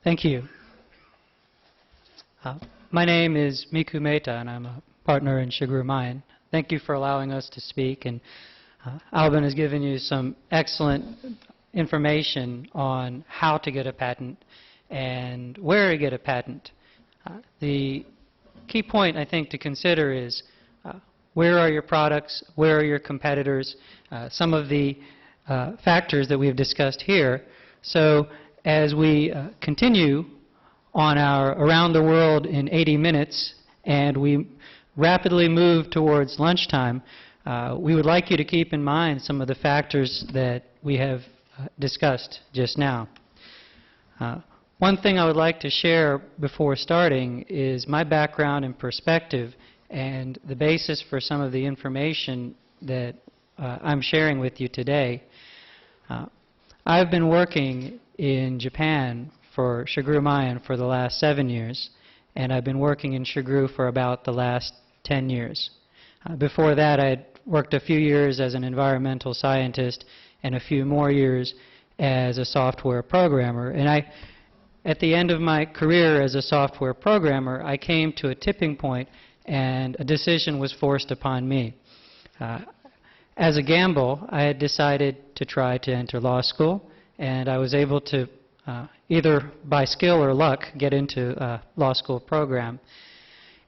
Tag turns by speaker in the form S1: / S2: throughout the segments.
S1: Thank you. My name is Meheta, and I'm a partner in Shigeru Mine. Thank you for allowing us to speak. And Alban has given you some excellent information on how to get a patent and where to get a patent. The key point, I think, to consider is where are your products, where are your competitors, some of the factors that we've discussed here. So as we continue on our Around the World in 80 Minutes and we rapidly move towards lunchtime, we would like you to keep in mind some of the factors that we have discussed just now. One thing I would like to share before starting is my background and perspective and the basis for some of the information that I'm sharing with you today. I've been working in Japan for Shigeru Mine for the last 7 years, and I've been working in Shigeru for about the last 10 years. Before that, I had worked a few years as an environmental scientist and a few more years as a software programmer. And at the end of my career as a software programmer, I came to a tipping point and a decision was forced upon me. As a gamble, I had decided to try to enter law school, and I was able to either by skill or luck get into a law school program.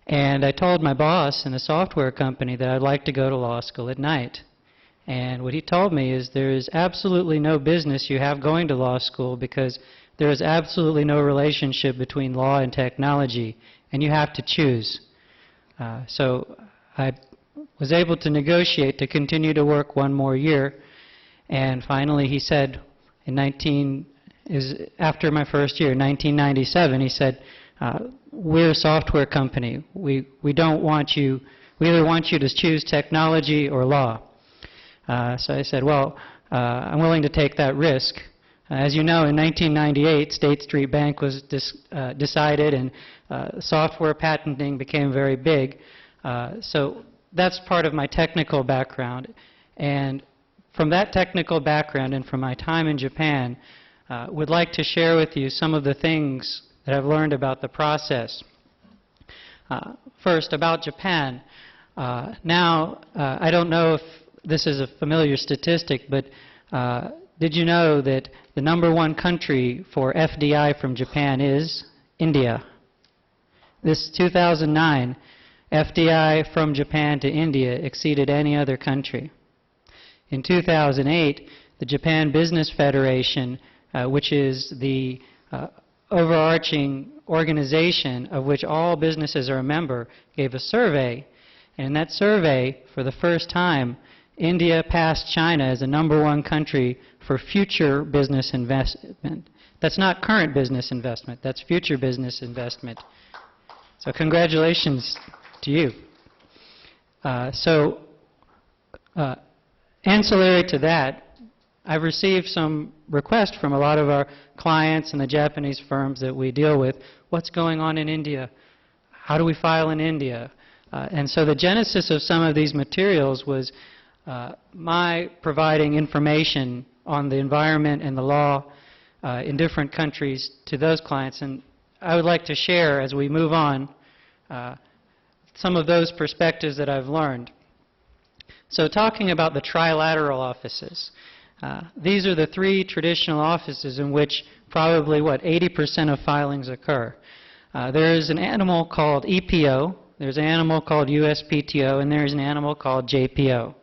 S1: And I told my boss in the software company that I'd like to go to law school at night. And what he told me is there is absolutely no business you have going to law school because there is absolutely no relationship between law and technology, and you have to choose. So I was able to negotiate to continue to work one more year, and finally he said, after my first year, 1997, he said, we're a software company. We don't want you, we either want you to choose technology or law. So I said, well, I'm willing to take that risk. As you know, in 1998, State Street Bank was decided and software patenting became very big. So that's part of my technical background. And from that technical background and from my time in Japan, would like to share with you some of the things that I've learned about the process. First, about Japan. Now, I don't know if this is a familiar statistic, but did you know that the #1 country for FDI from Japan is India? This 2009, FDI from Japan to India exceeded any other country. In 2008, the Japan Business Federation, which is the overarching organization of which all businesses are a member, gave a survey. And in that survey, for the first time, India passed China as the #1 country for future business investment. That's not current business investment, that's future business investment. So congratulations to you. Ancillary to that, I've received some requests from a lot of our clients and the Japanese firms that we deal with. What's going on in India? How do we file in India? And so the genesis of some of these materials was my providing information on the environment and the law in different countries to those clients. And I would like to share, as we move on, some of those perspectives that I've learned. So talking about the trilateral offices, these are the 3 traditional offices in which probably, 80% of filings occur. There is an animal called EPO, there's an animal called USPTO, and there's an animal called JPO.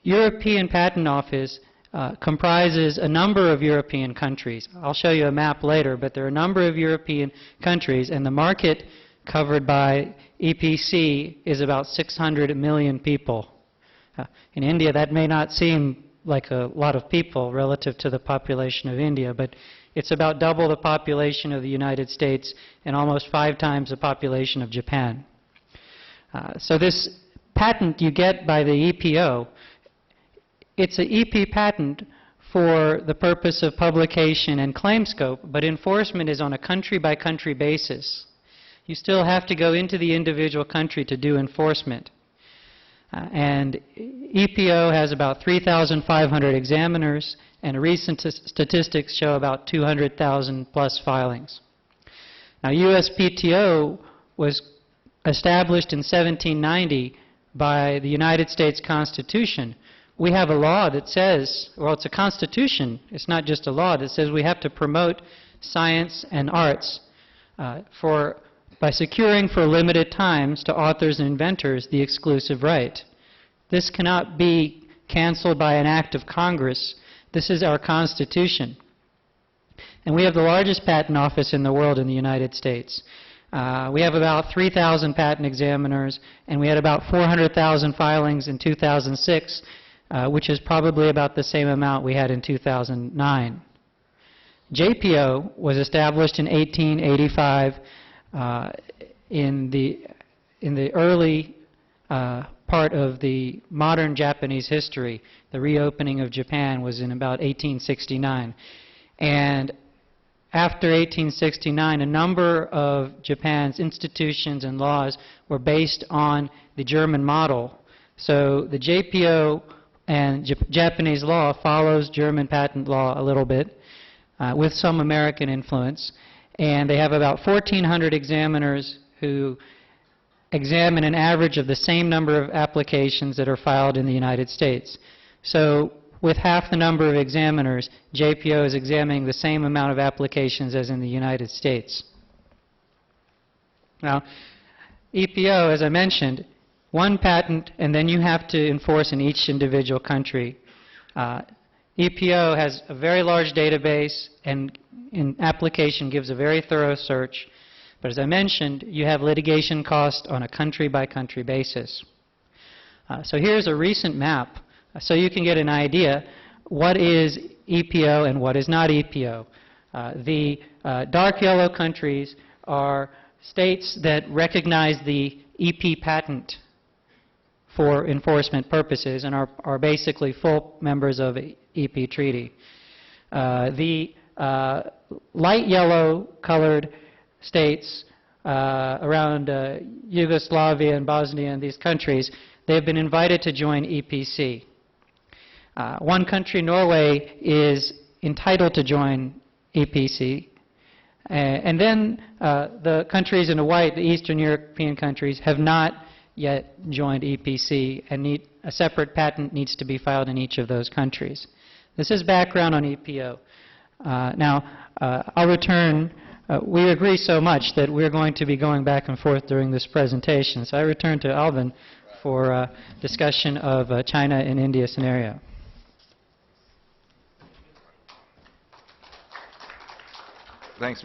S1: European Patent Office comprises a number of European countries. I'll show you a map later, but there are a number of European countries, and the market covered by EPC is about 600 million people. In India, that may not seem like a lot of people relative to the population of India, but it's about double the population of the United States and almost 5 times the population of Japan. So this patent you get by the EPO, it's an EP patent for the purpose of publication and claim scope, but enforcement is on a country-by-country basis. You still have to go into the individual country to do enforcement. And EPO has about 3,500 examiners and recent statistics show about 200,000 plus filings. Now, USPTO was established in 1790 by the United States Constitution. We have a law that says, well, it's a constitution, it's not just a law, that says we have to promote science and arts by securing for limited times to authors and inventors the exclusive right. This cannot be canceled by an act of Congress. This is our Constitution. And we have the largest patent office in the world in the United States. We have about 3,000 patent examiners, and we had about 400,000 filings in 2006, which is probably about the same amount we had in 2009. JPO was established in 1885 in the early part of the modern Japanese history. The reopening of Japan was in about 1869. And after 1869, a number of Japan's institutions and laws were based on the German model. So the JPO and Japanese law follows German patent law a little bit, with some American influence. And they have about 1,400 examiners who examine an average of the same number of applications that are filed in the United States. So with half the number of examiners, JPO is examining the same amount of applications as in the United States. Now, EPO, as I mentioned, one patent, and then you have to enforce in each individual country. EPO has a very large database, and in application gives a very thorough search. But as I mentioned, you have litigation costs on a country-by-country basis. So here's a recent map, so you can get an idea what is EPO and what is not EPO. The dark yellow countries are states that recognize the EP patent for enforcement purposes and are basically full members of EP treaty. The light yellow colored states around Yugoslavia and Bosnia and these countries, they have been invited to join EPC. One country, Norway, is entitled to join EPC. And then the countries in the white, the Eastern European countries, have not yet joined EPC, and a separate patent needs to be filed in each of those countries. This is background on EPO. Now, I'll return. We agree so much that we're going to be going back and forth during this presentation. So I return to Alvin for discussion of China and India scenario.
S2: Thanks.